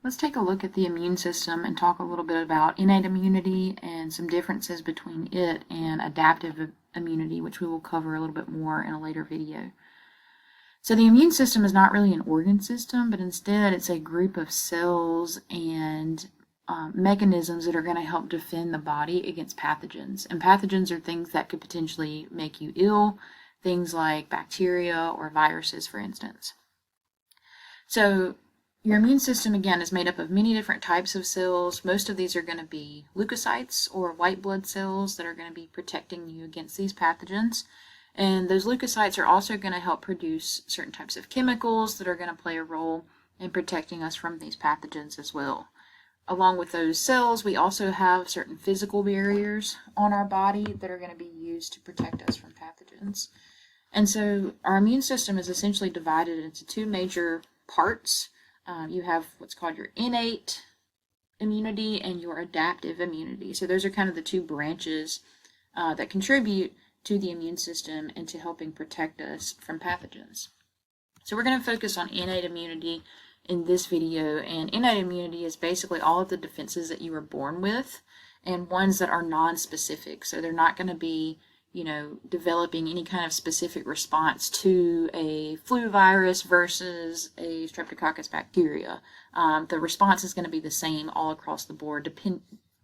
Let's take a look at the immune system and talk a little bit about innate immunity and some differences between it and adaptive immunity, which we will cover a little bit more in a later video. So the immune system is not really an organ system, but instead it's a group of cells and mechanisms that are going to help defend the body against pathogens. And pathogens are things that could potentially make you ill, things like bacteria or viruses, for instance. So your immune system, again, is made up of many different types of cells. Most of these are going to be leukocytes or white blood cells that are going to be protecting you against these pathogens. And those leukocytes are also going to help produce certain types of chemicals that are going to play a role in protecting us from these pathogens as well. Along with those cells, we also have certain physical barriers on our body that are going to be used to protect us from pathogens. And so our immune system is essentially divided into two major parts. You have what's called your innate immunity and your adaptive immunity. So those are kind of the two branches that contribute to the immune system and to helping protect us from pathogens. So we're going to focus on innate immunity in this video, and innate immunity is basically all of the defenses that you were born with and ones that are non-specific. So they're not going to be developing any kind of specific response to a flu virus versus a streptococcus bacteria. The response is going to be the same all across the board,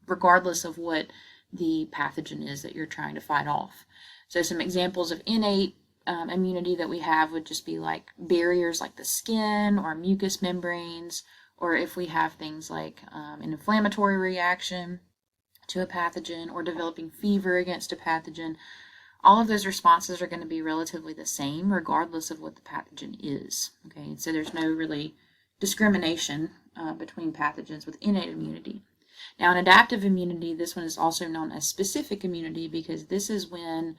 regardless of what the pathogen is that you're trying to fight off. So some examples of innate immunity that we have would just be like barriers like the skin or mucous membranes, or if we have things like an inflammatory reaction to a pathogen or developing fever against a pathogen. All of those responses are going to be relatively the same regardless of what the pathogen is. Okay, so there's no really discrimination between pathogens with innate immunity. Now in adaptive immunity, this one is also known as specific immunity because this is when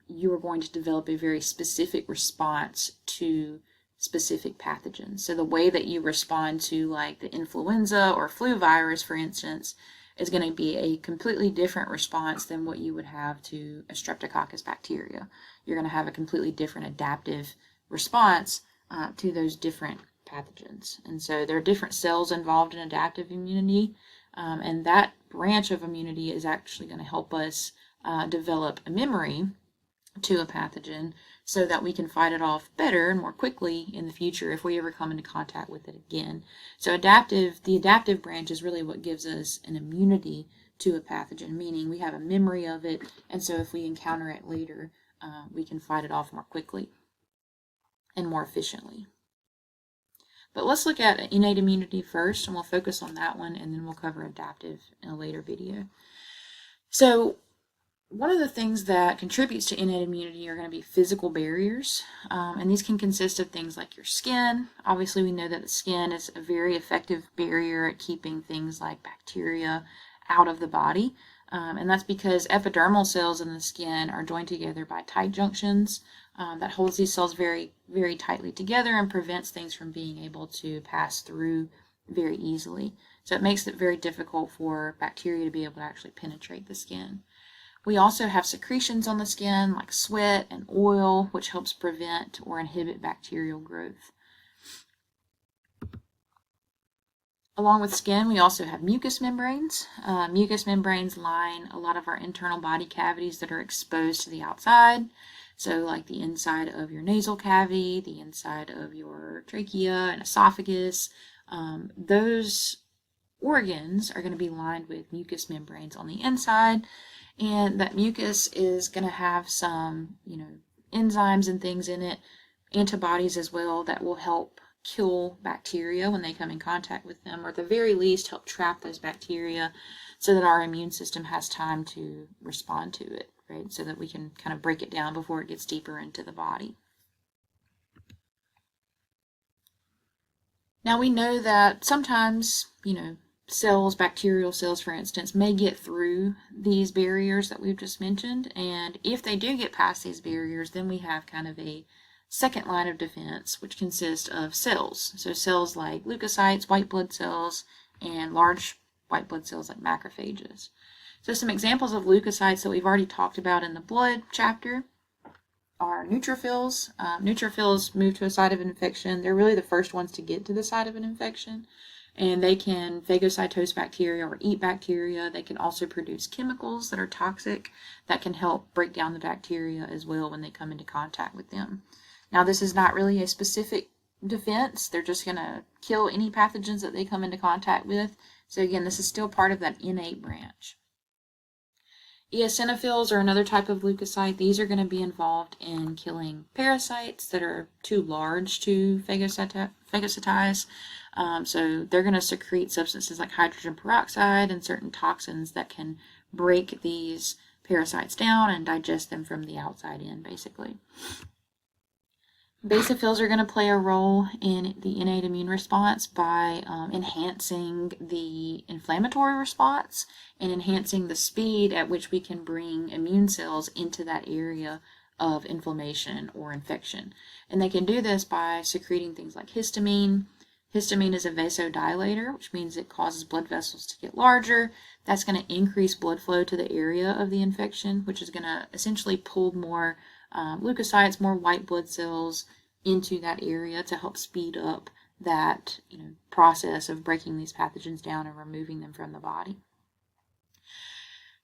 you are going to develop a very specific response to specific pathogens. So the way that you respond to like the influenza or flu virus, for instance, is going to be a completely different response than what you would have to a streptococcus bacteria. You're going to have a completely different adaptive response to those different pathogens. And so there are different cells involved in adaptive immunity, and that branch of immunity is actually going to help us develop a memory to a pathogen so that we can fight it off better and more quickly in the future if we ever come into contact with it again. So the adaptive branch is really what gives us an immunity to a pathogen, meaning we have a memory of it, and so if we encounter it later, we can fight it off more quickly and more efficiently. But let's look at innate immunity first, and we'll focus on that one, and then we'll cover adaptive in a later video. So one of the things that contributes to innate immunity are going to be physical barriers, and these can consist of things like your skin. Obviously, we know that the skin is a very effective barrier at keeping things like bacteria out of the body, and that's because epidermal cells in the skin are joined together by tight junctions that holds these cells very, very tightly together and prevents things from being able to pass through very easily. So it makes it very difficult for bacteria to be able to actually penetrate the skin. We also have secretions on the skin like sweat and oil, which helps prevent or inhibit bacterial growth. Along with skin, we also have mucous membranes. Mucous membranes line a lot of our internal body cavities that are exposed to the outside. So like the inside of your nasal cavity, the inside of your trachea and esophagus, those organs are going to be lined with mucous membranes on the inside. And that mucus is going to have some, enzymes and things in it, antibodies as well, that will help kill bacteria when they come in contact with them, or at the very least help trap those bacteria so that our immune system has time to respond to it, right? So that we can kind of break it down before it gets deeper into the body. Now we know that sometimes, cells, bacterial cells, for instance, may get through these barriers that we've just mentioned. And if they do get past these barriers, then we have kind of a second line of defense, which consists of cells. So cells like leukocytes, white blood cells, and large white blood cells like macrophages. So some examples of leukocytes that we've already talked about in the blood chapter are neutrophils. Neutrophils move to a site of infection. They're really the first ones to get to the site of an infection. and they can phagocytose bacteria or eat bacteria. They can also produce chemicals that are toxic that can help break down the bacteria as well when they come into contact with them. Now, this is not really a specific defense. They're just going to kill any pathogens that they come into contact with. So again, this is still part of that innate branch. Eosinophils are another type of leukocyte. These are going to be involved in killing parasites that are too large to phagocytize. So they're going to secrete substances like hydrogen peroxide and certain toxins that can break these parasites down and digest them from the outside in, basically. Basophils are going to play a role in the innate immune response by enhancing the inflammatory response and enhancing the speed at which we can bring immune cells into that area of inflammation or infection. And they can do this by secreting things like histamine. Histamine is a vasodilator, which means it causes blood vessels to get larger. That's going to increase blood flow to the area of the infection, which is going to essentially pull more leukocytes, more white blood cells into that area to help speed up that process of breaking these pathogens down and removing them from the body.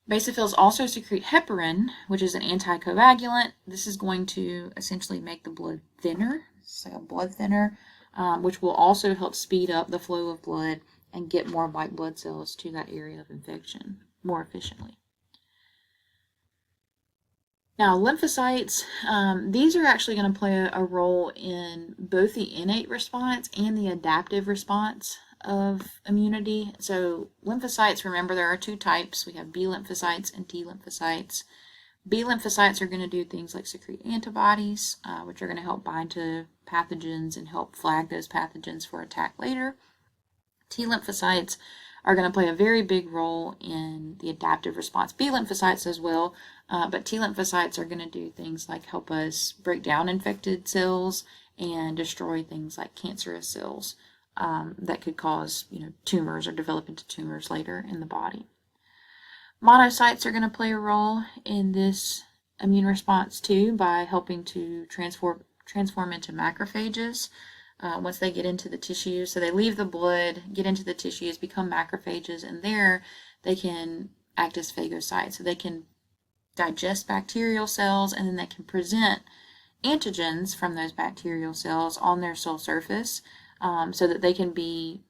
Basophils also secrete heparin, which is an anticoagulant. This is going to essentially make the blood thinner, so a blood thinner, which will also help speed up the flow of blood and get more white blood cells to that area of infection more efficiently. Now, lymphocytes, these are actually going to play a role in both the innate response and the adaptive response of immunity. So lymphocytes, remember there are two types. We have B lymphocytes and T lymphocytes. B lymphocytes are going to do things like secrete antibodies, which are going to help bind to pathogens and help flag those pathogens for attack later. T lymphocytes are going to play a very big role in the adaptive response. B lymphocytes as well, but T lymphocytes are going to do things like help us break down infected cells and destroy things like cancerous cells that could cause tumors or develop into tumors later in the body. Monocytes are going to play a role in this immune response too by helping to transform into macrophages. Once they get into the tissues. So they leave the blood, get into the tissues, become macrophages, and there they can act as phagocytes. So they can digest bacterial cells, and then they can present antigens from those bacterial cells on their cell surface so that they can be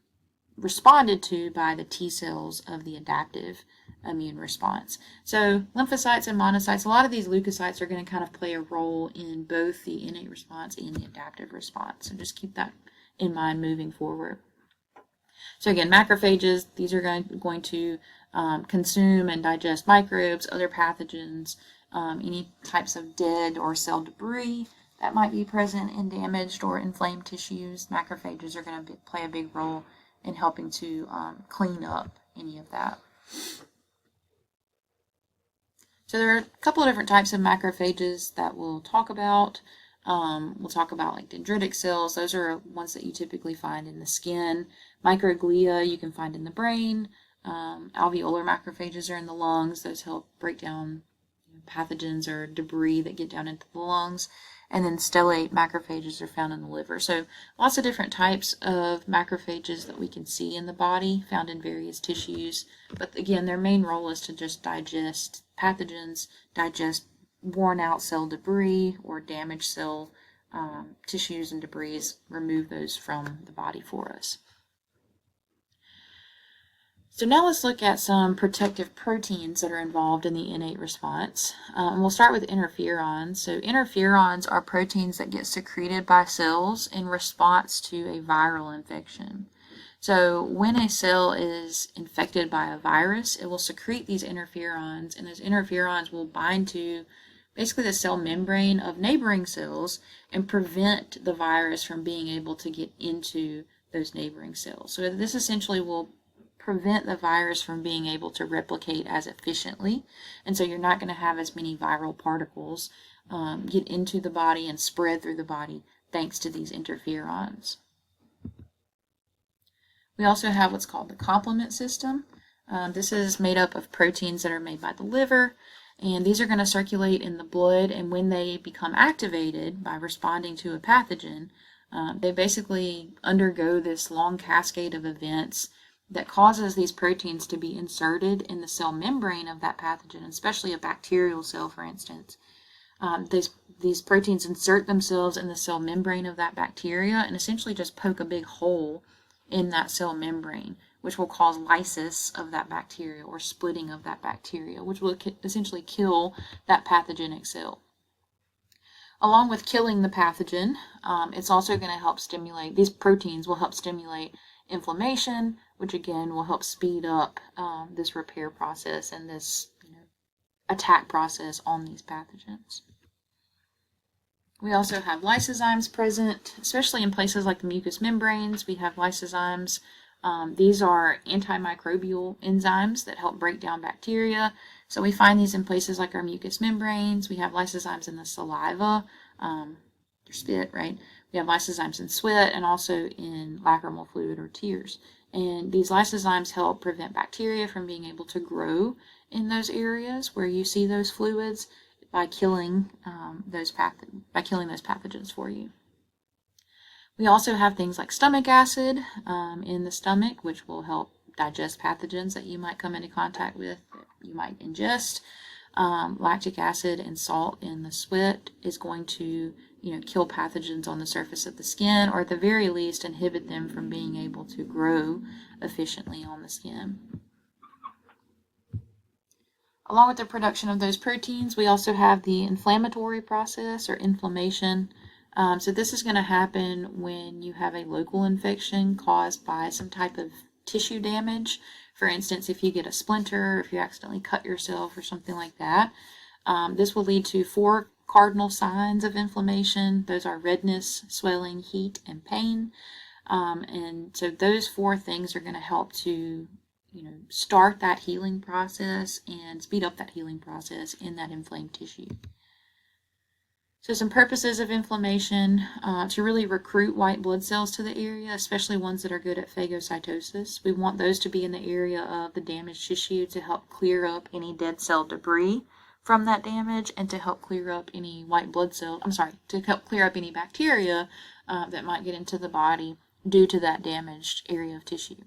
responded to by the T cells of the adaptive immune response. So lymphocytes and monocytes, a lot of these leukocytes are going to kind of play a role in both the innate response and the adaptive response. So just keep that in mind moving forward. So again, macrophages, these are going to consume and digest microbes, other pathogens, any types of dead or cell debris that might be present in damaged or inflamed tissues. Macrophages are going to play a big role in helping to clean up any of that. So there are a couple of different types of macrophages that we'll talk about. We'll talk about like dendritic cells. Those are ones that you typically find in the skin. Microglia you can find in the brain. Alveolar macrophages are in the lungs. Those help break down pathogens or debris that get down into the lungs. And then stellate macrophages are found in the liver. So lots of different types of macrophages that we can see in the body, found in various tissues. But again, their main role is to just digest pathogens, digest worn out cell debris or damaged cell tissues and debris, remove those from the body for us. So now let's look at some protective proteins that are involved in the innate response. We'll start with interferons. So interferons are proteins that get secreted by cells in response to a viral infection. So when a cell is infected by a virus, it will secrete these interferons, and those interferons will bind to basically the cell membrane of neighboring cells and prevent the virus from being able to get into those neighboring cells. So this essentially will prevent the virus from being able to replicate as efficiently, and so you're not going to have as many viral particles get into the body and spread through the body thanks to these interferons. We also have what's called the complement system. This is made up of proteins that are made by the liver, and these are going to circulate in the blood, and when they become activated by responding to a pathogen, They basically undergo this long cascade of events that causes these proteins to be inserted in the cell membrane of that pathogen, especially a bacterial cell, for instance. These proteins insert themselves in the cell membrane of that bacteria and essentially just poke a big hole in that cell membrane, which will cause lysis of that bacteria or splitting of that bacteria, which will essentially kill that pathogenic cell. Along with killing the pathogen, it's also going to help stimulate, these proteins will help stimulate inflammation, which again will help speed up this repair process and this attack process on these pathogens. We also have lysozymes present, especially in places like the mucous membranes. We have lysozymes. These are antimicrobial enzymes that help break down bacteria. So we find these in places like our mucous membranes. We have lysozymes in the saliva, or spit, right? We have lysozymes in sweat and also in lacrimal fluid or tears. And these lysozymes help prevent bacteria from being able to grow in those areas where you see those fluids by killing those pathogens for you. We also have things like stomach acid in the stomach, which will help digest pathogens that you might come into contact with, that you might ingest. Lactic acid and salt in the sweat is going to kill pathogens on the surface of the skin, or at the very least inhibit them from being able to grow efficiently on the skin. Along with the production of those proteins, we also have the inflammatory process or inflammation. So this is going to happen when you have a local infection caused by some type of tissue damage. For instance, if you get a splinter, if you accidentally cut yourself or something like that. This will lead to 4 cardinal signs of inflammation. Those are redness, swelling, heat, and pain. And so those 4 things are going to help to start that healing process and speed up that healing process in that inflamed tissue. So some purposes of inflammation, to really recruit white blood cells to the area, especially ones that are good at phagocytosis. We want those to be in the area of the damaged tissue to help clear up any dead cell debris from that damage and to help clear up any to help clear up any bacteria that might get into the body due to that damaged area of tissue.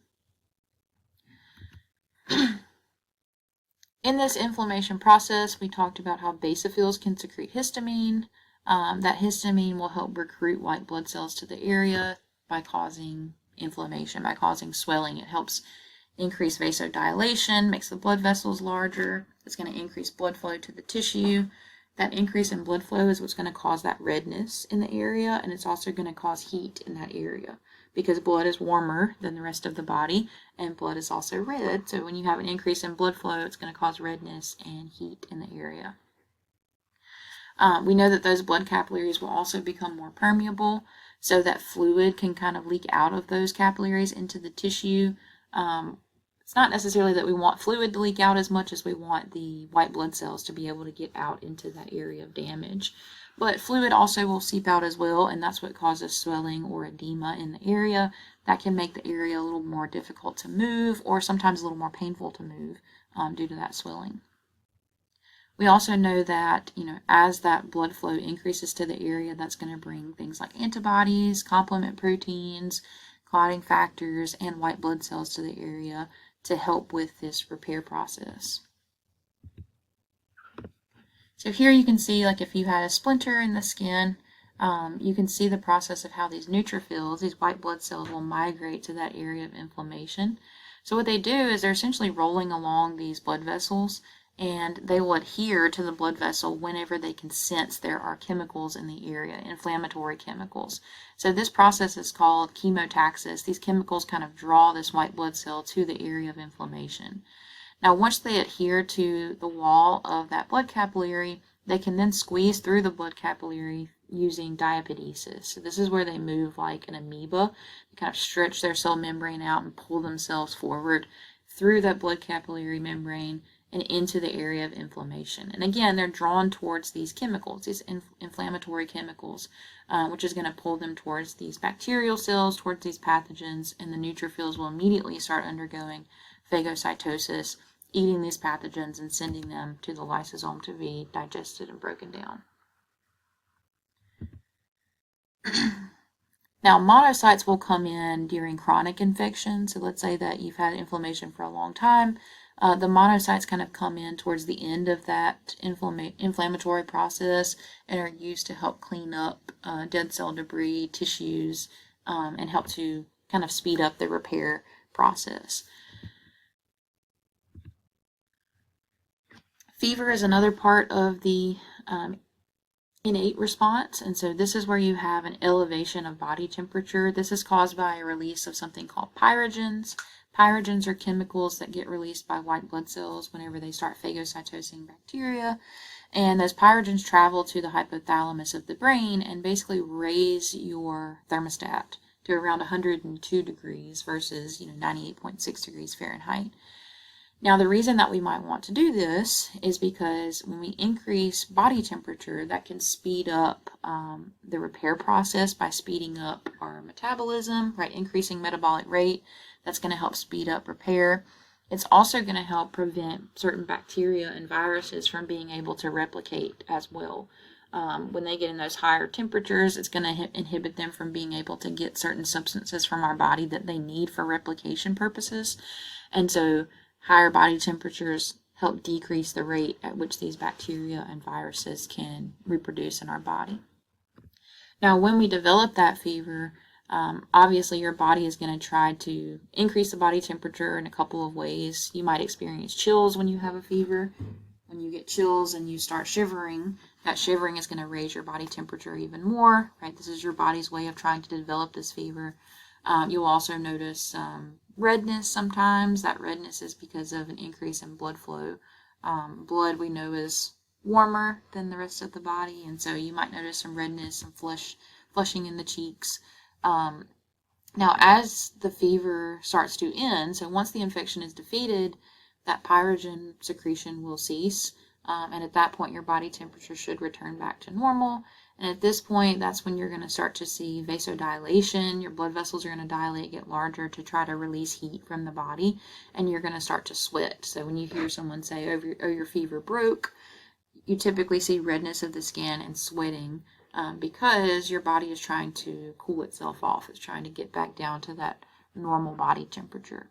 In this inflammation process, we talked about how basophils can secrete histamine. That histamine will help recruit white blood cells to the area by causing inflammation, by causing swelling. It helps increase vasodilation, makes the blood vessels larger. It's going to increase blood flow to the tissue. That increase in blood flow is what's going to cause that redness in the area, and it's also going to cause heat in that area, because blood is warmer than the rest of the body, and blood is also red. So when you have an increase in blood flow, it's going to cause redness and heat in the area. We know that those blood capillaries will also become more permeable, so that fluid can kind of leak out of those capillaries into the tissue. It's not necessarily that we want fluid to leak out as much as we want the white blood cells to be able to get out into that area of damage. But fluid also will seep out as well, and that's what causes swelling or edema in the area. That can make the area a little more difficult to move, or sometimes a little more painful to move due to that swelling. We also know that, as that blood flow increases to the area, that's going to bring things like antibodies, complement proteins, clotting factors, and white blood cells to the area to help with this repair process. So here you can see, like if you had a splinter in the skin, you can see the process of how these neutrophils, these white blood cells, will migrate to that area of inflammation. So what they do is they're essentially rolling along these blood vessels, and they will adhere to the blood vessel whenever they can sense there are chemicals in the area, inflammatory chemicals. So this process is called chemotaxis. These chemicals kind of draw this white blood cell to the area of inflammation. Now, once they adhere to the wall of that blood capillary, they can then squeeze through the blood capillary using diapedesis. So this is where they move like an amoeba. They kind of stretch their cell membrane out and pull themselves forward through that blood capillary membrane and into the area of inflammation. And again, they're drawn towards these chemicals, these inflammatory chemicals, which is going to pull them towards these bacterial cells, towards these pathogens, and the neutrophils will immediately start undergoing phagocytosis, eating these pathogens and sending them to the lysosome to be digested and broken down. Now, monocytes will come in during chronic infection. So let's say that you've had inflammation for a long time. The monocytes kind of come in towards the end of that inflammatory process and are used to help clean up dead cell debris, tissues, and help to kind of speed up the repair process. Fever is another part of the innate response, and so this is where you have an elevation of body temperature. This is caused by a release of something called pyrogens. Pyrogens are chemicals that get released by white blood cells whenever they start phagocytosing bacteria, and those pyrogens travel to the hypothalamus of the brain and basically raise your thermostat to around 102 degrees versus 98.6 degrees Fahrenheit. Now, the reason that we might want to do this is because when we increase body temperature, that can speed up the repair process by speeding up our metabolism, right? Increasing metabolic rate. That's going to help speed up repair. It's also going to help prevent certain bacteria and viruses from being able to replicate as well. When they get in those higher temperatures, it's going to inhibit them from being able to get certain substances from our body that they need for replication purposes. And so higher body temperatures help decrease the rate at which these bacteria and viruses can reproduce in our body. Now, when we develop that fever, obviously your body is going to try to increase the body temperature in a couple of ways. You might experience chills when you have a fever. When you get chills and you start shivering, that shivering is going to raise your body temperature even more, right? This is your body's way of trying to develop this fever. You'll also notice redness sometimes. That redness is because of an increase in blood flow. Blood we know is warmer than the rest of the body, and so you might notice some redness, some flushing in the cheeks. Now, as the fever starts to end, so once the infection is defeated, that pyrogen secretion will cease, and at that point your body temperature should return back to normal. And at this point, that's when you're going to start to see vasodilation. Your blood vessels are going to dilate, get larger to try to release heat from the body, and you're going to start to sweat. So when you hear someone say, oh, your fever broke, you typically see redness of the skin and sweating because your body is trying to cool itself off. It's trying to get back down to that normal body temperature.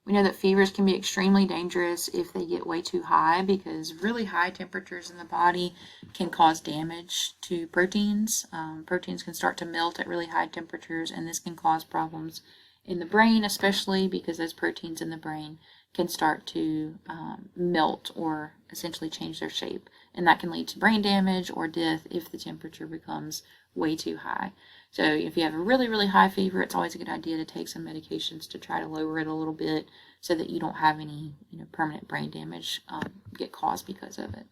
We know that fevers can be extremely dangerous if they get way too high because really high temperatures in the body can cause damage to proteins. Proteins can start to melt at really high temperatures, and this can cause problems in the brain, especially because those proteins in the brain can start to melt or essentially change their shape. And that can lead to brain damage or death if the temperature becomes way too high. So if you have a really, really high fever, it's always a good idea to take some medications to try to lower it a little bit so that you don't have any permanent brain damage get caused because of it.